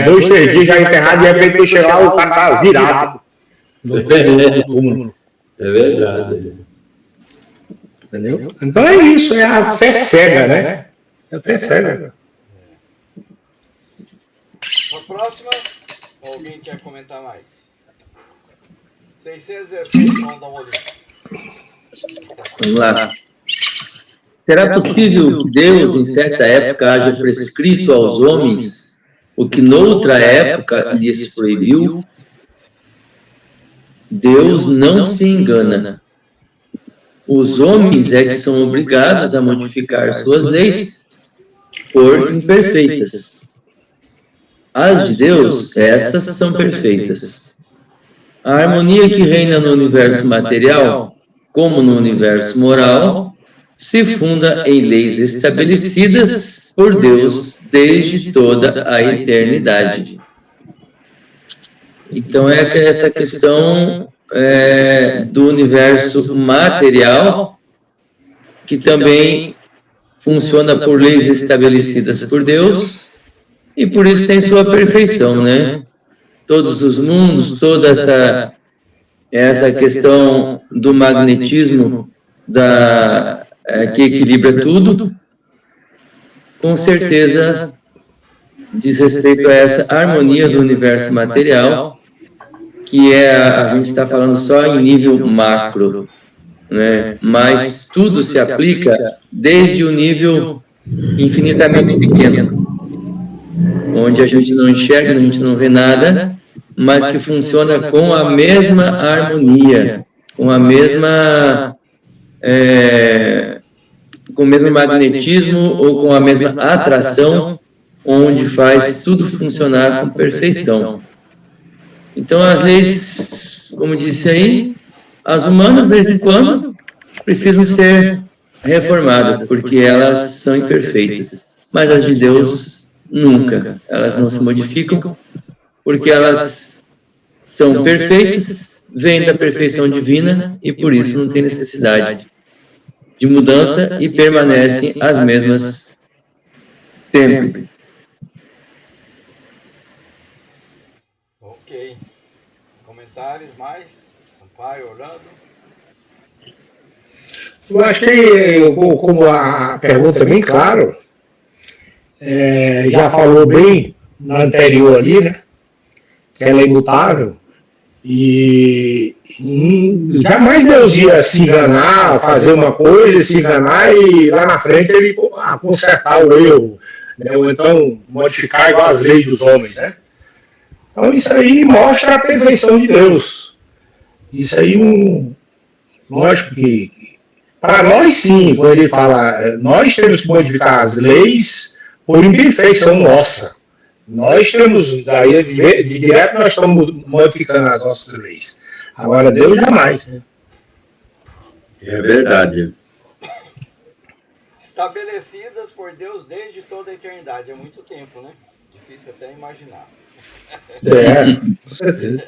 2, 3 dias já enterrado, e de repente vai chegar o cara tá virado no túmulo. É verdade. Entendeu? Então é isso, é a fé cega, né? É a fé cega. A próxima, alguém quer comentar mais? 617, vamos dar uma olhada. Vamos lá. Será possível que Deus, em certa época, haja prescrito aos homens o que noutra época lhes proibiu? Deus não se engana. Os homens é que são obrigados a modificar suas leis por imperfeitas. As de Deus, essas são perfeitas. A harmonia que reina no universo material, como no universo moral, se funda em leis estabelecidas por Deus desde toda a eternidade. Então, é essa questão do universo material, que também funciona por leis estabelecidas por Deus, e por isso tem sua perfeição, né? Todos os mundos, toda essa questão do magnetismo que equilibra tudo, com certeza diz respeito a essa harmonia do universo material, que a gente está falando só em nível macro, né? Mas tudo se aplica desde o nível infinitamente pequeno, onde a gente não enxerga, a gente não vê nada, mas que funciona com a mesma harmonia, com a mesma com o mesmo magnetismo ou com a mesma atração, onde faz tudo funcionar com perfeição. Então, as leis, como disse aí, as humanas, de vez em quando, precisam ser reformadas, porque elas são imperfeitas. Mas as de Deus, nunca. Elas não se modificam, porque elas são perfeitas, vêm da perfeição divina, e por isso não tem necessidade de mudança e permanecem as mesmas sempre. Ok. Comentários mais? Sampaio, Orlando? Eu acho que, como a pergunta é bem clara, já falou bem na anterior ali, né? Que ela é imutável. E jamais Deus ia se enganar, fazer uma coisa, se enganar e lá na frente ele consertar o erro, né? Ou então modificar igual as leis dos homens, né? Então isso aí mostra a perfeição de Deus. Isso aí, lógico que, para nós sim, quando ele fala, nós temos que modificar as leis por imperfeição nossa. Nós temos, daí de direto nós estamos modificando as nossas leis. Agora Deus jamais, né? É verdade. Estabelecidas por Deus desde toda a eternidade. É muito tempo, né? Difícil até imaginar. Com certeza.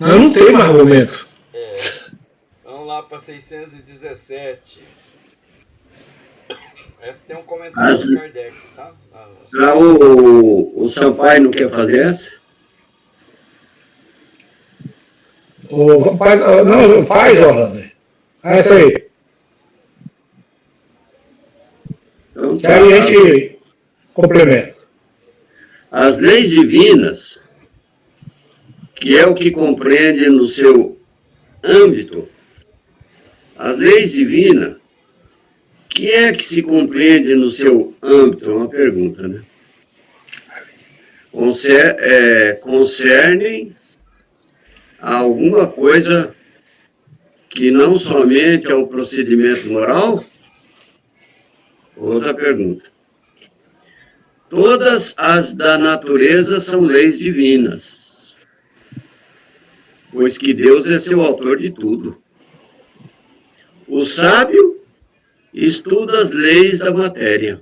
Eu não tenho mais argumento. Vamos lá para 617. Essa tem um comentário do Kardec, tá? O Sampaio não quer fazer essa? Não, faz, Orlando. Essa aí. Então, Que aí a gente complementa. as leis divinas, que é o que compreende no seu âmbito, as leis divinas, que é que se compreende no seu âmbito? É uma pergunta, né? Concernem a alguma coisa que não somente ao procedimento moral? Outra pergunta. Todas as da natureza são leis divinas, pois que Deus é seu autor de tudo. O sábio estuda as leis da matéria.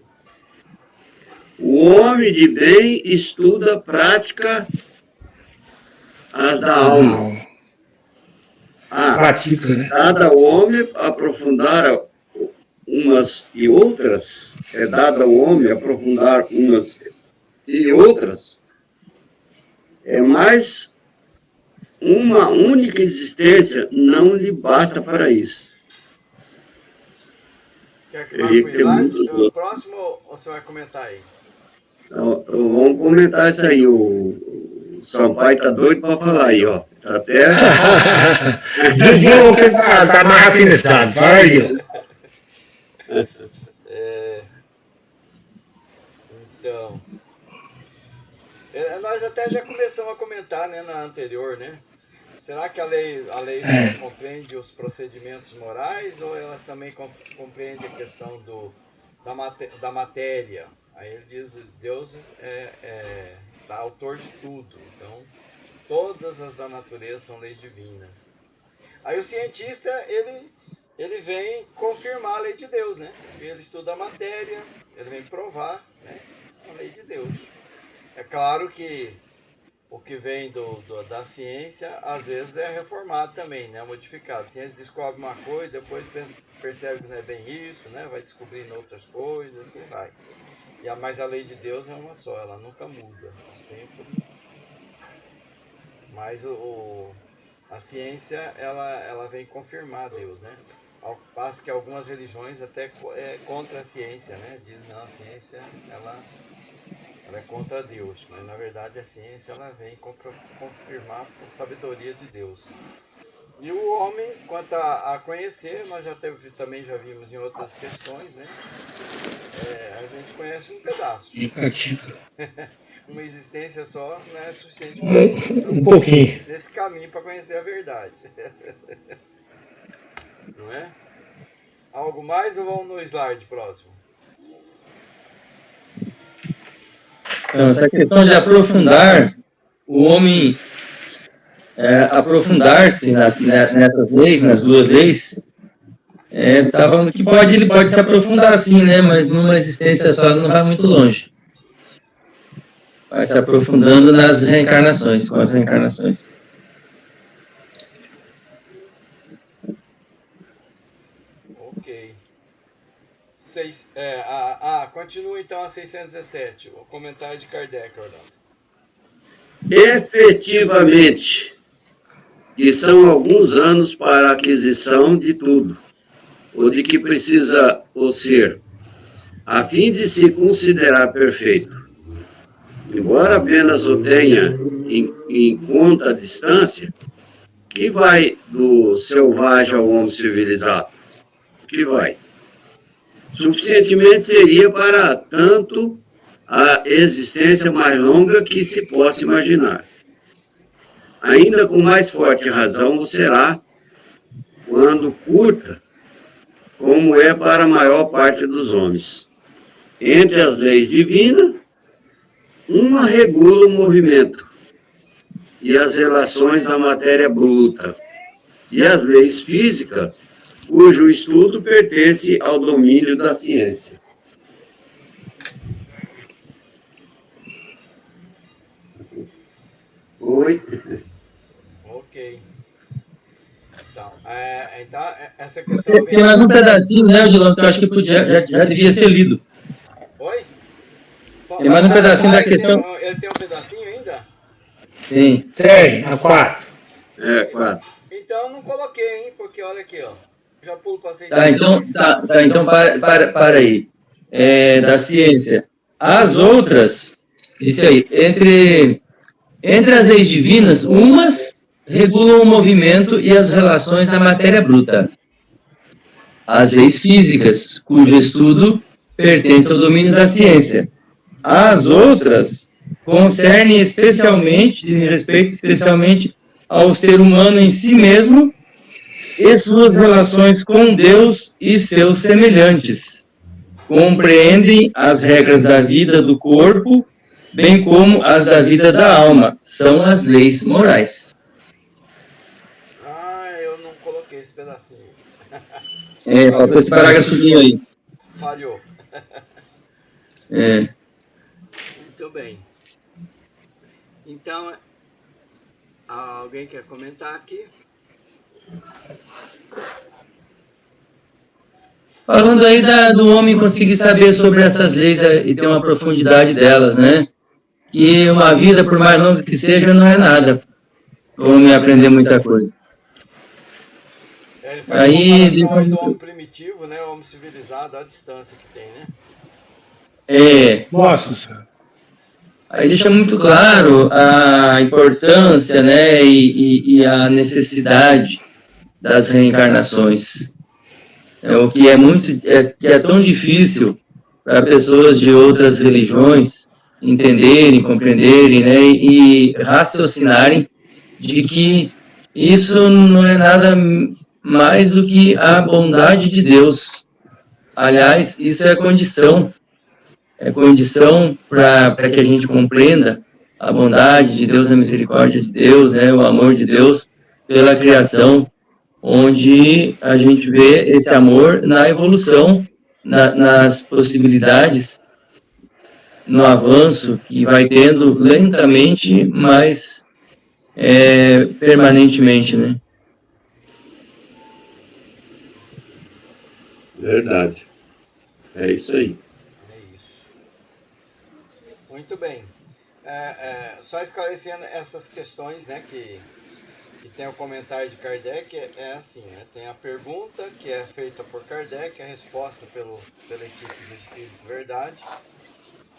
O homem de bem estuda a prática as da alma. Pratica, né? Cada homem aprofundar umas e outras, é dado ao homem aprofundar umas e outras, é mais uma única existência, não lhe basta para isso. Quer que vá para o slide? O próximo ou você vai comentar aí? Então, vamos comentar isso aí. O Sampaio está doido para falar aí, ó. Tá até. Didinho que tá mais afinizado. Fala aí. Então, nós até já começamos a comentar, né, na anterior, né? Será que a lei só compreende os procedimentos morais ou elas também compreende a questão da matéria? Aí ele diz, Deus é autor de tudo, então todas as da natureza são leis divinas. Aí o cientista, ele vem confirmar a lei de Deus, né? Ele estuda a matéria, ele vem provar, né, a lei de Deus. É claro que o que vem da ciência, às vezes é reformado também, né? Modificado. A ciência descobre uma coisa, depois percebe que não é bem isso, né? Vai descobrindo outras coisas, assim vai. Mas a lei de Deus é uma só, ela nunca muda. Sempre. Mas a ciência, ela vem confirmar Deus, né? Ao passo que algumas religiões até é contra a ciência, né? Dizem, não, a ciência, ela é contra Deus, mas na verdade a ciência ela vem confirmar a sabedoria de Deus. E o homem, quanto a conhecer, nós também já vimos em outras questões, né? A gente conhece um pedaço. Uma existência só não é suficiente para isso. Então, um pouquinho. Nesse caminho para conhecer a verdade. Não é? Algo mais ou vamos no slide próximo? Então, essa questão de aprofundar, o homem aprofundar-se nessas leis, nas duas leis, tá falando que ele pode se aprofundar sim, né? Mas numa existência só não vai muito longe. Vai se aprofundando nas reencarnações, com as reencarnações. Ok. Continua então a 617, o comentário de Kardec, Orlando. Efetivamente, e são alguns anos para a aquisição de tudo, ou de que precisa o ser, a fim de se considerar perfeito. Embora apenas o tenha em conta a distância, que vai do selvagem ao homem civilizado? Que vai? Suficientemente seria para tanto a existência mais longa que se possa imaginar. Ainda com mais forte razão o será quando curta, como é para a maior parte dos homens. Entre as leis divinas, uma regula o movimento e as relações da matéria bruta, e as leis físicas, cujo estudo pertence ao domínio da ciência. Oi? Ok. Então, essa questão... Tem mais um pedacinho, né, Odilon, que eu acho que já devia ser lido. Oi? Tem mais um pedacinho da questão. Ele tem um pedacinho ainda? Tem, a 4. 4. Então eu não coloquei, hein? Porque olha aqui, ó. Já pulo para 6. Então para aí. da ciência. As outras, isso aí, entre as leis divinas, umas regulam o movimento e as relações da matéria bruta. As leis físicas, cujo estudo pertence ao domínio da ciência. As outras concernem especialmente, dizem respeito especialmente ao ser humano em si mesmo e suas relações com Deus e seus semelhantes. Compreendem as regras da vida do corpo, bem como as da vida da alma. São as leis morais. Eu não coloquei esse pedacinho. Faltou esse parágrafozinho aí. Falhou. Muito bem. Então, alguém quer comentar aqui? Falando aí do homem conseguir saber sobre essas leis e ter uma profundidade delas, né? Que uma vida, por mais longa que seja, não é nada. O homem aprender muita coisa. Ele faz uma comparação aí do homem primitivo, né? O homem civilizado, a distância que tem, né? Nossa. Aí deixa muito claro a importância, né? E a necessidade das reencarnações. O que é tão difícil para pessoas de outras religiões entenderem, compreenderem, né, e raciocinarem de que isso não é nada mais do que a bondade de Deus. Aliás, isso é condição para que a gente compreenda a bondade de Deus, a misericórdia de Deus, né, o amor de Deus pela criação, onde a gente vê esse amor na evolução, nas possibilidades, no avanço que vai tendo lentamente, mas permanentemente, né? Verdade. É isso aí. É isso. Muito bem. Só esclarecendo essas questões, né, que tem o comentário de Kardec, é assim, né? Tem a pergunta que é feita por Kardec, a resposta pela equipe do Espírito Verdade,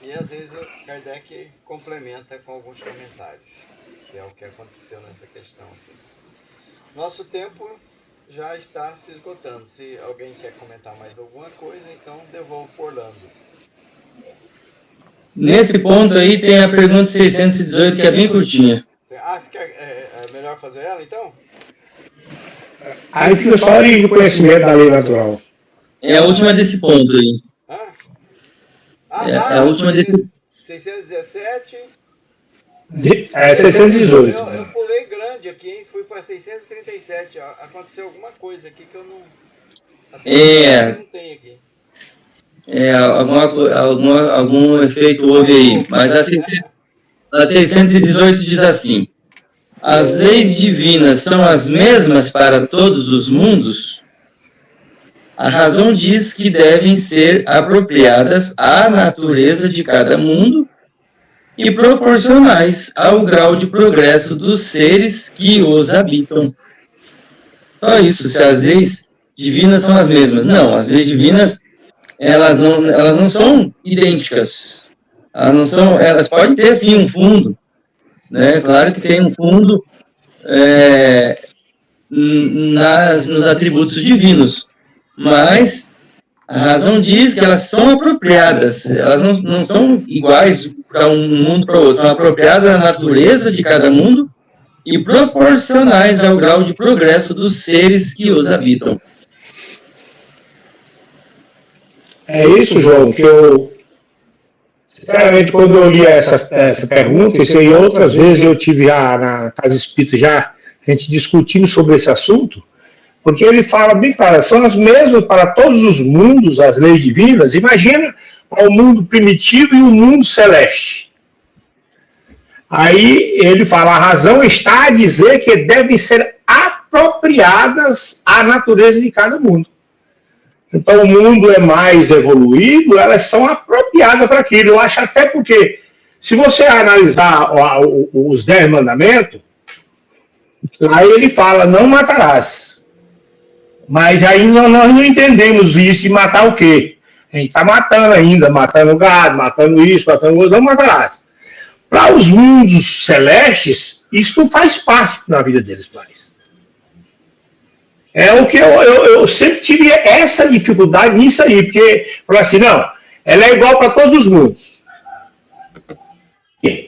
e às vezes o Kardec complementa com alguns comentários, que é o que aconteceu nessa questão aqui. Nosso tempo já está se esgotando. Se alguém quer comentar mais alguma coisa, então devolvo por Orlando. Nesse ponto aí tem a pergunta 618, que é bem curtinha. Você quer, é melhor fazer ela, então? Aí fica só ali do conhecimento da lei natural. É a última desse ponto aí. É a última desse... 617... 618. Eu pulei grande aqui, hein? Fui para 637. Aconteceu alguma coisa aqui que eu não... não tem aqui. Algum efeito houve aí. Mas a 618 diz assim: as leis divinas são as mesmas para todos os mundos? A razão diz que devem ser apropriadas à natureza de cada mundo e proporcionais ao grau de progresso dos seres que os habitam. Só isso, se as leis divinas são as mesmas. Não, as leis divinas, elas não são idênticas. Elas podem ter, sim, um fundo, né? Claro que tem um fundo nos atributos divinos, mas a razão diz que elas são apropriadas, elas não são iguais para um mundo para o outro, são apropriadas à natureza de cada mundo e proporcionais ao grau de progresso dos seres que os habitam. É isso, João, que eu, sinceramente, quando eu li essa pergunta, e outras vezes eu tive na Casa Espírita já, a gente discutindo sobre esse assunto, porque ele fala bem claro, são as mesmas para todos os mundos, as leis divinas. Imagina o mundo primitivo e o mundo celeste. Aí ele fala, a razão está a dizer que devem ser apropriadas à natureza de cada mundo. Então o mundo é mais evoluído, elas são apropriadas para aquilo. Eu acho até porque, se você analisar os 10 mandamentos, aí ele fala, não matarás. Mas aí nós não entendemos isso de matar o quê? A gente está matando ainda, matando gado, matando isso, matando outro, não matarás. Para os mundos celestes, isso não faz parte da vida deles mais. É o que eu sempre tive essa dificuldade nisso aí, porque, falei assim, não, ela é igual para todos os mundos.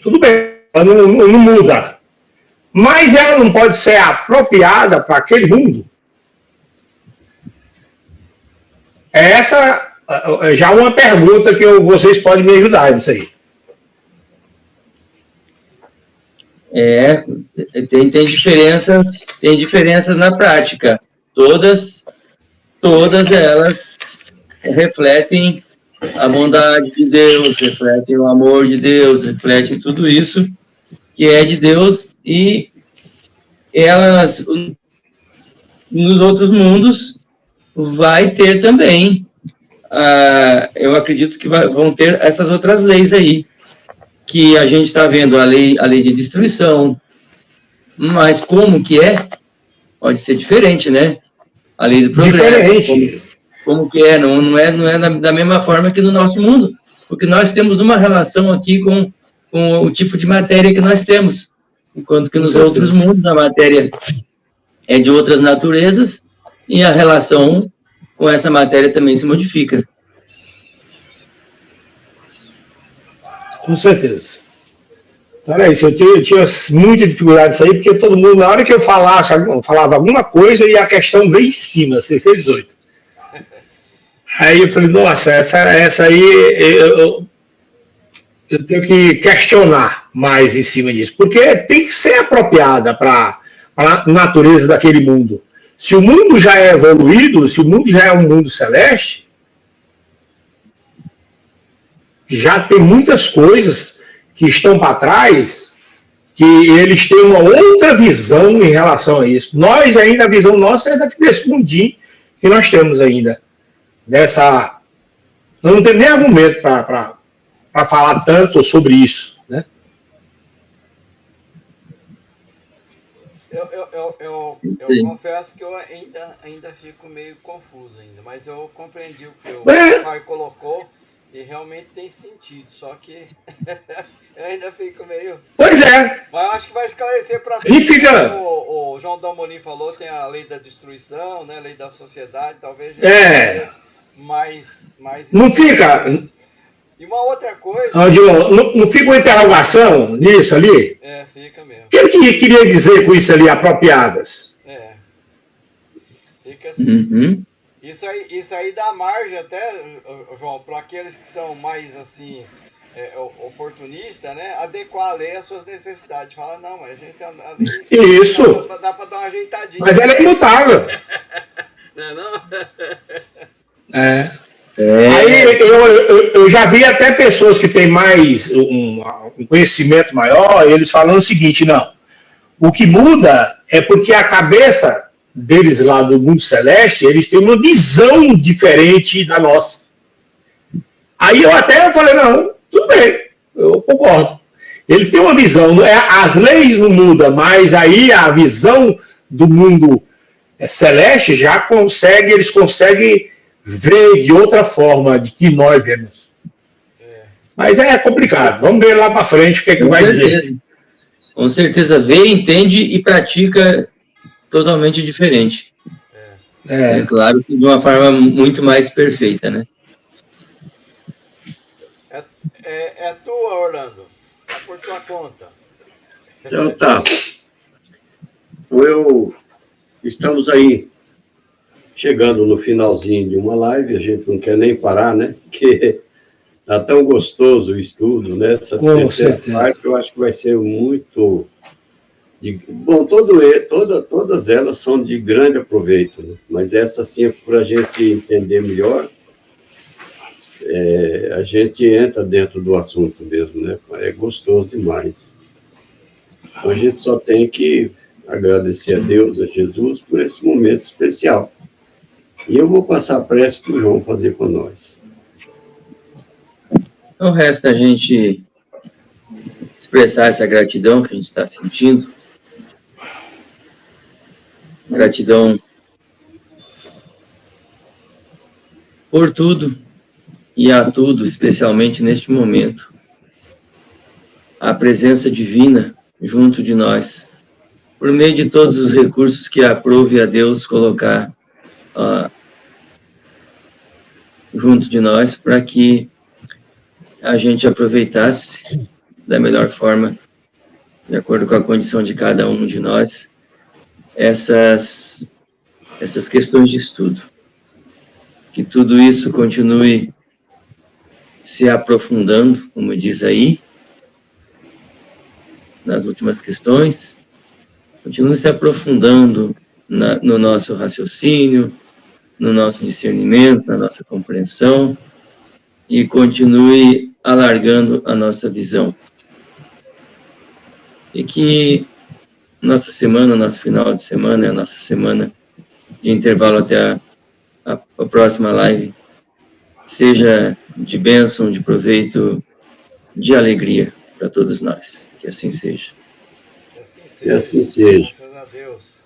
Tudo bem, ela não muda. Mas ela não pode ser apropriada para aquele mundo. Essa já uma pergunta que vocês podem me ajudar nisso aí. Tem diferenças na prática. Todas elas refletem a bondade de Deus, refletem o amor de Deus, refletem tudo isso que é de Deus, e elas, nos outros mundos, vai ter também, eu acredito que vão ter essas outras leis aí, que a gente está vendo, a lei de destruição, mas como que é? Pode ser diferente, né? A lei do progresso, como que é? Não é da mesma forma que no nosso mundo, porque nós temos uma relação aqui com o tipo de matéria que nós temos, enquanto que nos outros mundos a matéria é de outras naturezas e a relação com essa matéria também se modifica. Com certeza. Então era isso, eu tinha muita dificuldade nisso aí, porque todo mundo, na hora que eu falava alguma coisa, e a questão veio em cima, 618. Aí eu falei, nossa, essa aí eu tenho que questionar mais em cima disso, porque tem que ser apropriada para a natureza daquele mundo. Se o mundo já é evoluído, se o mundo já é um mundo celeste, já tem muitas coisas que estão para trás, que eles têm uma outra visão em relação a isso. Nós ainda, a visão nossa é desse mundinho que nós temos ainda. Não tem nem argumento para falar tanto sobre isso, né? Eu confesso que eu ainda fico meio confuso ainda, mas eu compreendi o que o pai colocou e realmente tem sentido, só que eu ainda fico meio... Pois é. Mas eu acho que vai esclarecer para frente. O João Dalmolin falou, tem a lei da destruição, né, a lei da sociedade, talvez... mais não fica... E uma outra coisa... Não fica uma interrogação nisso ali? Fica mesmo. O que ele queria dizer com isso ali, apropriadas? Fica assim. Uhum. Isso aí dá margem até, João, para aqueles que são mais, assim, oportunistas, né? Adequar a lei às suas necessidades. Fala, não, mas a lei... Isso. Dá para dar uma ajeitadinha. Mas ela é imutável. Não? Aí eu já vi até pessoas que têm mais um conhecimento maior, eles falando o seguinte, não, o que muda é porque a cabeça deles lá do mundo celeste, eles têm uma visão diferente da nossa. Aí eu até falei, não, tudo bem, eu concordo. Eles têm uma visão, as leis não mudam, mas aí a visão do mundo celeste eles conseguem ver de outra forma de que nós vemos. Mas é complicado. Vamos ver lá para frente o que vai dizer. Com certeza vê, entende e pratica totalmente diferente. É claro que de uma forma muito mais perfeita, né? É tua, Orlando. É por tua conta. Então tá. Estamos aí chegando no finalzinho de uma live, a gente não quer nem parar, né? Porque tá tão gostoso o estudo, né? Essa terceira parte eu acho que vai ser muito... Bom, todas elas são de grande aproveito, né? Mas essa, sim, é para a gente entender melhor, a gente entra dentro do assunto mesmo, né? É gostoso demais. Então, a gente só tem que agradecer a Deus, a Jesus, por esse momento especial. E eu vou passar a prece para o João fazer com nós. Então, resta a gente expressar essa gratidão que a gente está sentindo. Gratidão por tudo, e a tudo, especialmente neste momento, a presença divina junto de nós, por meio de todos os recursos que aprove a Deus colocar junto de nós, para que a gente aproveitasse da melhor forma, de acordo com a condição de cada um de nós, essas questões de estudo. Que tudo isso continue se aprofundando, como diz aí, nas últimas questões, continue se aprofundando no nosso raciocínio, no nosso discernimento, na nossa compreensão, e continue alargando a nossa visão. E que nossa semana, nosso final de semana, a nossa semana de intervalo até a próxima live, seja de bênção, de proveito, de alegria para todos nós. Que assim seja. Que assim Que seja. assim seja. Graças a Deus.